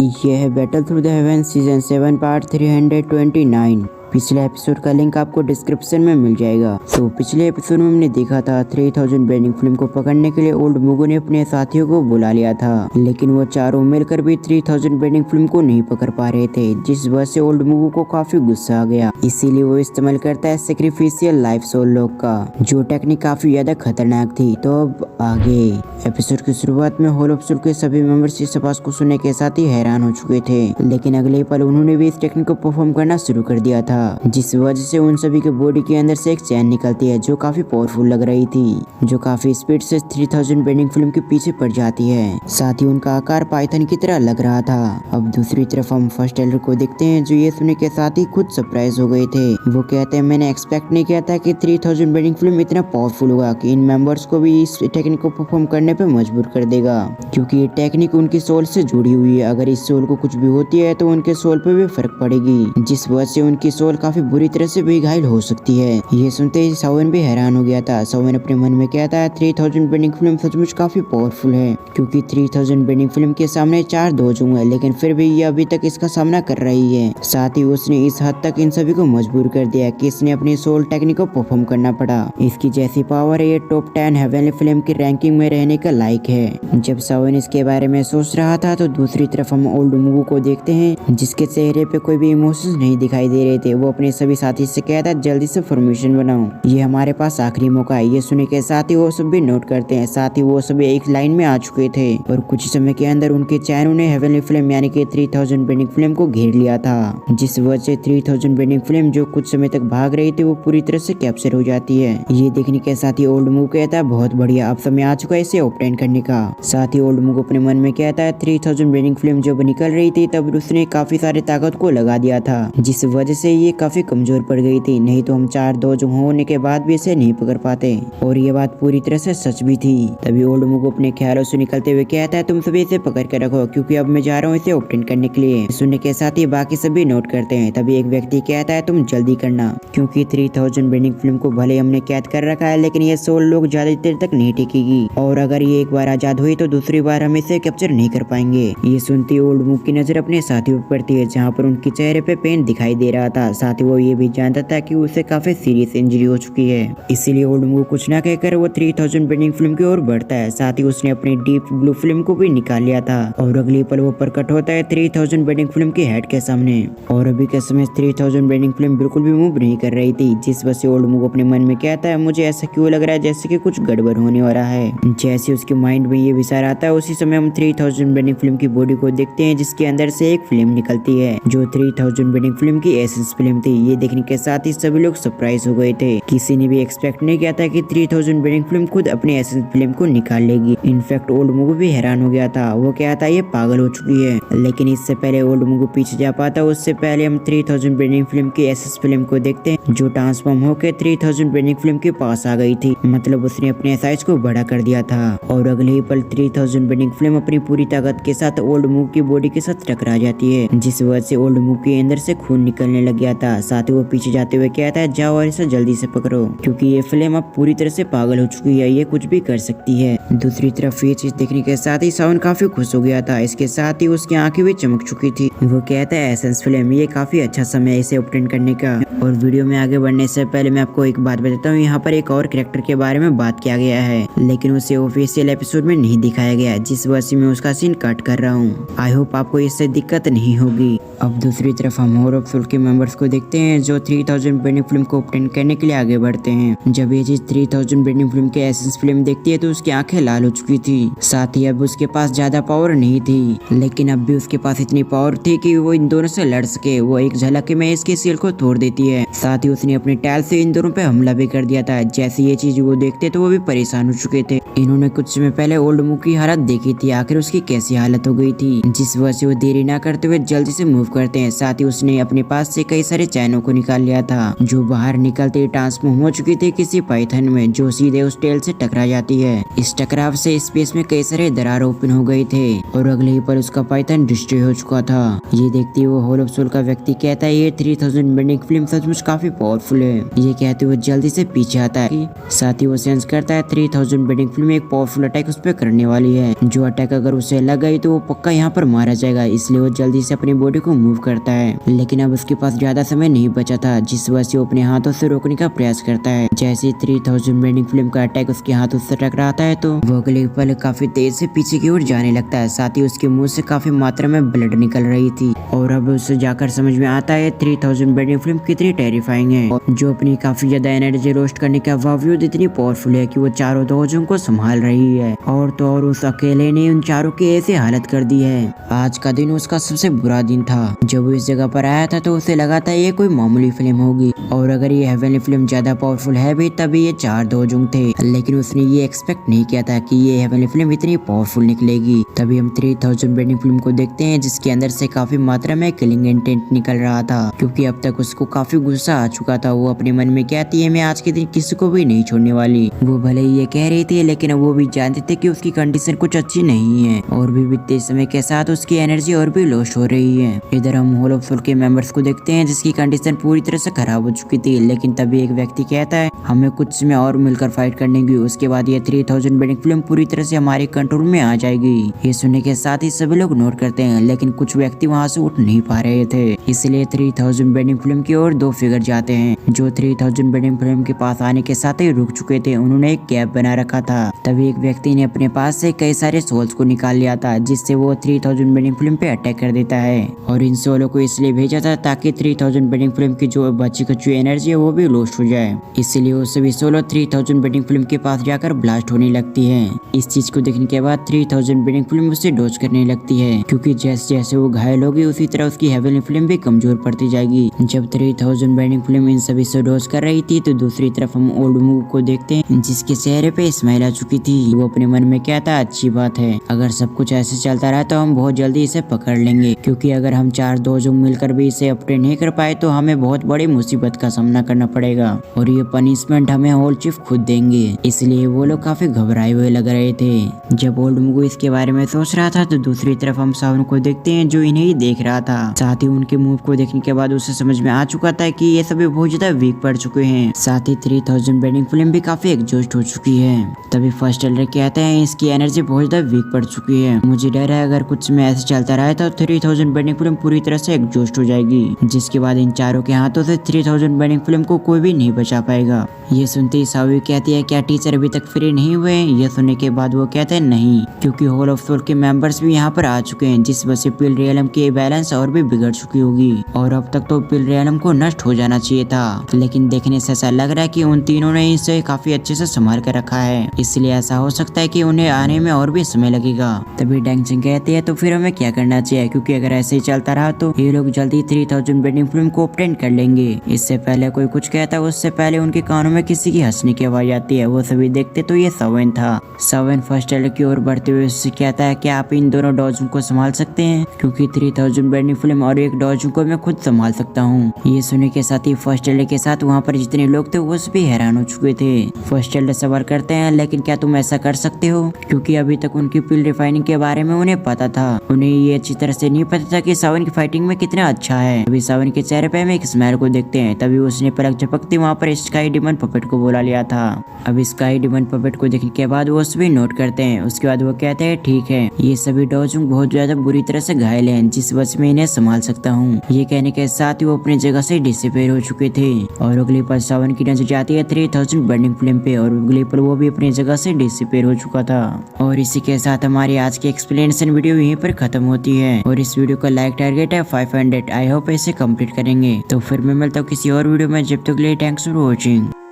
यह है battle through the haven season 7 part 329। पिछले एपिसोड का लिंक आपको डिस्क्रिप्शन में मिल जाएगा। तो पिछले एपिसोड में हमने देखा था 3000 बेनिंग फिल्म को पकड़ने के लिए ओल्ड मुगो ने अपने साथियों को बुला लिया था, लेकिन वो चारों मिलकर भी 3000 बेनिंग फिल्म को नहीं पकड़ पा रहे थे, जिस वजह से ओल्ड मुगो को काफी गुस्सा आ गया। इसीलिए वो इस्तेमाल करता है सेक्रीफिशियल लाइफ सोल लॉक का, जो टेक्निक काफी ज्यादा खतरनाक थी। तो अब आगे एपिसोड की शुरुआत में होल ऑफ सोल के सभी मेंबर्स इस आवाज को सुनने के साथ ही हैरान हो चुके थे, लेकिन अगले पल उन्होंने भी इस टेक्निक को परफॉर्म करना शुरू कर दिया था, जिस वजह से उन सभी के बॉडी के अंदर से एक चैन निकलती है जो काफी पावरफुल लग रही थी, जो काफी स्पीड से 3000 बेनिंग फिल्म के पीछे पड़ जाती है। साथ ही उनका आकार पाइथन की तरह लग रहा था। अब दूसरी तरफ हम फर्स्ट टेलर को देखते हैं, जो ये सुनने के साथ ही खुद सरप्राइज हो गए थे। वो कहते हैं मैंने एक्सपेक्ट नहीं किया था कि 3000 बेनिंग फिल्म इतना पावरफुल होगा कि इन मेंबर्स को भी इस टेक्निक को परफॉर्म करने पे मजबूर कर देगा, क्योंकि ये टेक्निक उनकी सोल से जुड़ी हुई है। अगर इस सोल को कुछ भी होती है तो उनके सोल पे भी फर्क पड़ेगी, जिस वजह से उनकी सोल काफी बुरी तरह से भी घायल हो सकती है। ये सुनते ही सावन भी हैरान हो गया था। सावन अपने मन में कहता है 3000 बेनिंग फिल्म सचमुच काफी पावरफुल है, क्योंकि 3000 बेनिंग फिल्म के सामने 4 दोजों है, लेकिन फिर भी ये अभी तक इसका सामना कर रही है। साथ ही उसने इस हद तक इन सभी को मजबूर कर दिया कि इसने अपनी सोल टेक्निक को परफॉर्म करना पड़ा। इसकी जैसी पावर है, ये टॉप 10 हेवनली फिल्म की रैंकिंग में रहने का लायक है। जब सावन इसके बारे में सोच रहा था तो दूसरी तरफ हम ओल्ड मुगो को देखते हैं, जिसके चेहरे पे कोई भी इमोशंस नहीं दिखाई दे रहे थे। वो अपने सभी साथी से कहता है जल्दी से फॉर्मेशन बनाओ, ये हमारे पास आखिरी मौका है। ये सुनने के साथ ही वो सब भी नोट करते हैं। साथ ही वो सभी एक लाइन में आ चुके थे और कुछ समय के अंदर उनके चैनों ने हेवनली फिल्म यानी कि 3000 बेनिंग फिल्म को घेर लिया था, जिस वजह से 3000 बेनिंग फिल्म जो कुछ समय तक भाग रही थी वो पूरी तरह से कैप्चर हो जाती है। ये देखने के साथ ही ओल्ड मुगो कहता है बहुत बढ़िया, अब समय आ चुका है इसे ऑब्टेन करने का। साथ ही ओल्ड मुगो अपने मन में कहता है 3000 बेनिंग फिल्म जब निकल रही थी तब उसने काफी सारे ताकत को लगा दिया था, जिस वजह से ये काफी कमजोर पड़ गई थी, नहीं तो हम 4 दोज होने के बाद भी इसे नहीं पकड़ पाते। और ये बात पूरी तरह से सच भी थी। तभी ओल्ड मुगो अपने ख्यालों से निकलते हुए कहता है तुम सभी इसे पकड़ के रखो, क्योंकि अब मैं जा रहा हूँ इसे ऑब्टेन करने के लिए। सुनने के साथ ही बाकी सभी नोट करते हैं। तभी एक व्यक्ति कहता है तुम जल्दी करना, क्योंकि 3000 बेनिंग फिल्म को भले हमने कैद कर रखा है, लेकिन ये सोल लोग ज्यादा देर तक नहीं टिकेगी, और अगर ये एक बार आजाद हुई तो दूसरी बार हम इसे कैप्चर नहीं कर पाएंगे। ये सुनती ओल्ड मुगो की नजर अपने साथियों पर पड़ती है, जहाँ पर उनके चेहरे पे पेन दिखाई दे रहा था। साथ ही वो ये भी जानता था कि उसे काफी सीरियस इंजरी हो चुकी है, इसीलिए ओल्ड मुगो कुछ ना कहकर वो 3000 बेनिंग फिल्म की ओर बढ़ता है। साथ ही उसने अपनी डीप ब्लू फिल्म को भी निकाल लिया था, और अगली पल वो प्रकट होता है 3000 बेनिंग फिल्म के हेड के सामने। और अभी के समय 3000 बेनिंग फिल्म बिल्कुल भी मूव नहीं कर रही थी, जिस वजह से ओल्ड मुगो अपने मन में कहता है मुझे ऐसा क्यों लग रहा है जैसे कि कुछ गड़बड़ होने वाला है। जैसे उसके माइंड में ये विचार आता है, उसी समय हम 3000 बेनिंग फिल्म की बॉडी को देखते हैं, जिसके अंदर से एक फिल्म निकलती है जो 3000 बेनिंग फिल्म की एसेंस फिल्म थी। ये देखने के साथ ही सभी लोग सरप्राइज हो गए थे। किसी ने भी एक्सपेक्ट नहीं किया था कि 3000 बेनिंग फिल्म खुद अपनी एसेंस फिल्म को निकाल लेगी। इनफैक्ट ओल्ड मुगो भी हैरान हो गया था। वो क्या था ये पागल हो चुकी है, लेकिन इससे पहले ओल्ड मुगो पीछे जा पाता उससे पहले हम 3000 बेनिंग फिल्म की एसेंस फिल्म को देखते हैं, जो ट्रांसफॉर्म होकर 3000 बेनिंग फिल्म के पास आ गई थी। मतलब उसने अपने साइज को बड़ा कर दिया था, और अगले ही पल 3000 बेनिंग फिल्म अपनी पूरी ताकत के साथ ओल्ड मुगो की बॉडी के साथ टकरा जाती है, जिस वजह से ओल्ड मुगो के अंदर से खून निकलने लग गया था। साथ ही वो पीछे जाते हुए कहता है जाओ और इसे जल्दी से पकड़ो, क्योंकि ये फिल्म अब पूरी तरह से पागल हो चुकी है, ये कुछ भी कर सकती है। दूसरी तरफ ये चीज देखने के साथ ही सावन काफी खुश हो गया था। इसके साथ ही उसकी आंखें भी चमक चुकी थी। वो कहता है एसेंस फिल्म ये काफी अच्छा समय है इसे ऑब्टेन करने का। और वीडियो में आगे बढ़ने से पहले मैं आपको एक बात बताता हूँ, यहाँ पर एक और कैरेक्टर के बारे में बात किया गया है, लेकिन उसे ऑफिशियल एपिसोड में नहीं दिखाया गया, जिस वजह से मैं उसका सीन कट कर रहा हूँ। आई होप आपको इससे दिक्कत नहीं होगी। अब दूसरी तरफ हम होल ऑफ सोल के मेंबर्स को देखते हैं, जो 3000 बेनिंग फिल्म को ऑब्टेन करने के लिए आगे बढ़ते हैं। जब ये चीज 3000 बेनिंग फिल्म के एसेंस फिल्म देखती है तो उसकी आंखें लाल हो चुकी थी। साथ ही अब उसके पास ज्यादा पावर नहीं थी, लेकिन अब भी उसके पास इतनी पावर थी कि वो इन दोनों से लड़ सके। वो एक झलक में इसके सील को तोड़ देती है। साथ ही उसने अपने टैल से इन दोनों पे हमला भी कर दिया था। जैसे ये चीज वो देखते तो वो भी परेशान हो चुके थे। इन्होंने कुछ समय पहले ओल्ड मुगो की हालत देखी थी, आखिर उसकी कैसी हालत हो गई थी, जिस वजह से वो देरी ना करते हुए जल्दी से मूव करते हैं। साथ ही उसने अपने पास से कई सारे चैनों को निकाल लिया था, जो बाहर निकलते ही ट्रांसफॉर्म हो चुकी थी किसी पाइथन में, जो सीधे उस टेल से टकरा जाती है। इस टकराव से स्पेस में कई सारे दरार ओपन हो गए थे और अगले ही पल उसका पाइथन डिस्ट्रॉय हो चुका था। ये देखते हुए हॉल ऑफ सोल का व्यक्ति कहता है ये 3000 बेंडिंग फ्लेम सचमुच काफी पावरफुल है। ये कहते हुए जल्दी से पीछे आता है, साथ ही वो सेंस करता है 3000 बेंडिंग फ्लेम एक पावरफुल अटैक उस पर करने वाली है, जो अटैक अगर उसे लग गई तो वो पक्का यहाँ पर मारा जाएगा। इसलिए वो जल्दी से अपनी बॉडी को मूव करता है, लेकिन अब उसके पास ज्यादा समय नहीं बचा था, जिस वजह से वो अपने हाथों से रोकने का प्रयास करता है। जैसे 3000 बेंडिंग फ्लेम का अटैक उसके हाथों से टकराता है तो वो अगले पल काफी तेज से पीछे की ओर जाने लगता है, साथ ही उसके मुंह से काफी मात्रा में ब्लड निकल रही थी। और अब उसे जाकर समझ में आता है 3000 बेंडिंग फ्लेम कितनी टेरिफाइंग है, जो अपनी काफी ज्यादा एनर्जी रोस्ट करने के बावजूद इतनी पावरफुल है कि वो चारों दोजों को संभाल रही है। और तो और उस अकेले ने उन चारों की ऐसी हालत कर दी है। आज का दिन उसका सबसे बुरा दिन था। जब वो इस जगह पर आया था तो उसे लगा था ये कोई मामूली फिल्म होगी, और अगर ये हेवनली फिल्म ज्यादा पावरफुल है भी तभी ये 4 दोजों थे, लेकिन उसने ये एक्सपेक्ट नहीं किया था कि ये हेवनली फिल्म इतनी पावरफुल निकलेगी। तभी हम 3000 बेंडिंग फिल्म को देखते हैं, जिसके अंदर से काफी मात्रा में किलिंग इंटेंट निकल रहा था, क्योंकि अब तक उसको काफी गुस्सा आ चुका था। वो अपने मन में कहती है मैं आज के दिन किसी को भी नहीं छोड़ने वाली। वो भले ही ये कह रही थी, लेकिन वो भी जानते थे कि उसकी कंडीशन कुछ अच्छी नहीं है, और भी बीतते समय के साथ उसकी एनर्जी और भी लॉस्ट हो रही है। इधर हम हॉल ऑफ सोल के मेंबर्स को देखते हैं, जिसकी कंडीशन पूरी तरह से खराब हो चुकी थी, लेकिन तभी एक व्यक्ति कहता है हमें कुछ समय और मिलकर फाइट करने की, उसके बाद ये 3000 बेंडिंग फिल्म पूरी तरह से हमारे कंट्रोल में आ जाएगी। ये सुनने के साथ ही सभी लोग नोट करते हैं, लेकिन कुछ व्यक्ति वहाँ से उठ नहीं पा रहे थे, इसलिए 3000 बेंडिंग फिल्म की ओर 2 फिगर जाते हैं, जो 3000 बेंडिंग फिल्म के पास आने के साथ ही रुक चुके थे। उन्होंने एक गैप बना रखा था। तभी एक व्यक्ति ने अपने पास से कई सारे सोल्स को निकाल लिया था, जिससे वो 3000 बेंडिंग फिल्म पे अटैक कर देता है, और इन सोलों को इसलिए भेजा था ताकि 3000 बेंडिंग फिल्म की जो बची खुची एनर्जी है वो भी लॉस्ट हो जाए। इसलिए वो सभी सोलो 3000 बेंडिंग फिल्म के पास जाकर ब्लास्ट होने लगती है। इस चीज को देखने के बाद 3000 बेंडिंग फिल्म उससे डॉज करने लगती है, क्योंकि जैसे जैसे वो घायल होगी उसी तरह उसकी हेवनली फिल्म भी कमजोर पड़ती जाएगी। जब 3000 बेंडिंग फिल्म इन सभी से डॉज कर रही थी तो दूसरी तरफ हम ओल्ड मूव को देखते हैं, जिसके चेहरे पे स्माइल आ चुकी थी। वो अपने मन में कहता अच्छी बात है, अगर सब कुछ ऐसे चलता रहा तो हम बहुत जल्दी इसे पकड़ लेंगे, क्योंकि अगर हम 4 दोजों मिलकर भी इसे अपडेट नहीं कर पाए तो हमें बहुत बड़ी मुसीबत का सामना करना पड़ेगा, और ये पनिशमेंट हमें होल चीफ खुद देंगे। इसलिए वो लोग काफी घबराए हुए लग रहे थे। जब ओल्ड मुगु इसके बारे में सोच रहा था तो दूसरी तरफ हम सावन को देखते हैं, जो इन्हें ही देख रहा था। साथ ही उनके मूव को देखने के बाद उसे समझ में आ चुका था कि ये सभी बहुत ज्यादा वीक पड़ चुके हैं। साथ ही 3000 बेंडिंग फिल्म भी काफी एग्जॉस्ट हो चुकी है। तभी फर्स्ट एल्डर कहते हैं इसकी एनर्जी बहुत ज्यादा वीक पड़ चुकी है, मुझे डर है अगर कुछ में ऐसे चलता रहा तो 3000 बेंडिंग फिल्म पूरी तरह से एग्जॉस्ट हो जाएगी, जिसके बाद इन चारों के हाथों से 3000 बेंडिंग फिल्म को कोई भी नहीं बचा पाएगा। ये सुनते ही सावी कहती है क्या टीचर अभी तक फ्री नहीं हुए? ये सुनने के बाद वो कहते हैं नहीं, क्योंकि हॉल ऑफ सोल के मेंबर्स भी यहाँ पर आ चुके हैं, जिस वजह से पिल रियलम की बैलेंस और भी बिगड़ चुकी होगी, और अब तक तो पिल रियलम को नष्ट हो जाना चाहिए था, लेकिन देखने से ऐसा लग रहा है कि उन तीनों ने इसे काफी अच्छे से संभाल कर रखा है, इसलिए ऐसा हो सकता है कि उन्हें आने में और भी समय लगेगा। तभी डैंग सिंह कहते हैं तो फिर हमें क्या करना चाहिए, क्योंकि अगर ऐसे ही चलता रहा तो ये लोग जल्दी 3000 बेंडिंग फिल्म को ऑब्टेन कर लेंगे। इससे पहले कोई कुछ कहता है उससे पहले उनके कानों में किसी की हंसने की आवाज आती है। वो सभी देखते तो ये सवन था। सवन फर्स्ट एल्डर की ओर बढ़ते हुए उससे कहता है कि आप इन दोनों डॉजों को संभाल सकते हैं, क्योंकि 3000 बेंडिंग फिल्म और एक डॉजों को मैं खुद संभाल सकता हूँ। ये सुनने के साथ ही फर्स्ट एल्डर के साथ वहाँ पर जितने लोग थे वो सभी हैरान हो चुके थे। फर्स्ट एल्डर सवाल करते हैं लेकिन क्या तुम ऐसा कर सकते हो, क्योंकि अभी तक उनकी पिल रिफाइनिंग के बारे में उन्हें पता था। उन्हें ये अच्छी तरह से नहीं पता था कि सावन की फाइटिंग में कितना अच्छा है। अभी सावन के चेहरे पे हम एक स्माइल को देखते हैं। तभी उसने पलक झपकती वहाँ पर स्काई डिमन पपेट को बुला लिया था। अब स्काई डिमन पपेट को देखने के बाद वो सभी नोट करते हैं। उसके बाद वो कहते हैं ठीक है, ये सभी डॉजुंग बहुत ज्यादा बुरी तरह से घायल हैं, जिस वजह में इन्हें संभाल सकता हूँ। ये कहने के साथ ही वो अपनी जगह से डिसअपीयर हो चुके थे, और अगली पल सावन की नजर जाती है 3000 बेंडिंग फिल्म पे, और अगली पल वो भी अपनी जगह से डिसअपीयर हो चुका था। और इसी के साथ हमारी आज की एक्सप्लेनेशन वीडियो यहीं पर खत्म होती है, और इस वीडियो का लाइक टारगेट है 500। आई होप इसे कंप्लीट करेंगे। तो फिर मैं मिलता हूँ किसी और वीडियो में, जब तक के लिए थैंक्स फॉर वॉचिंग।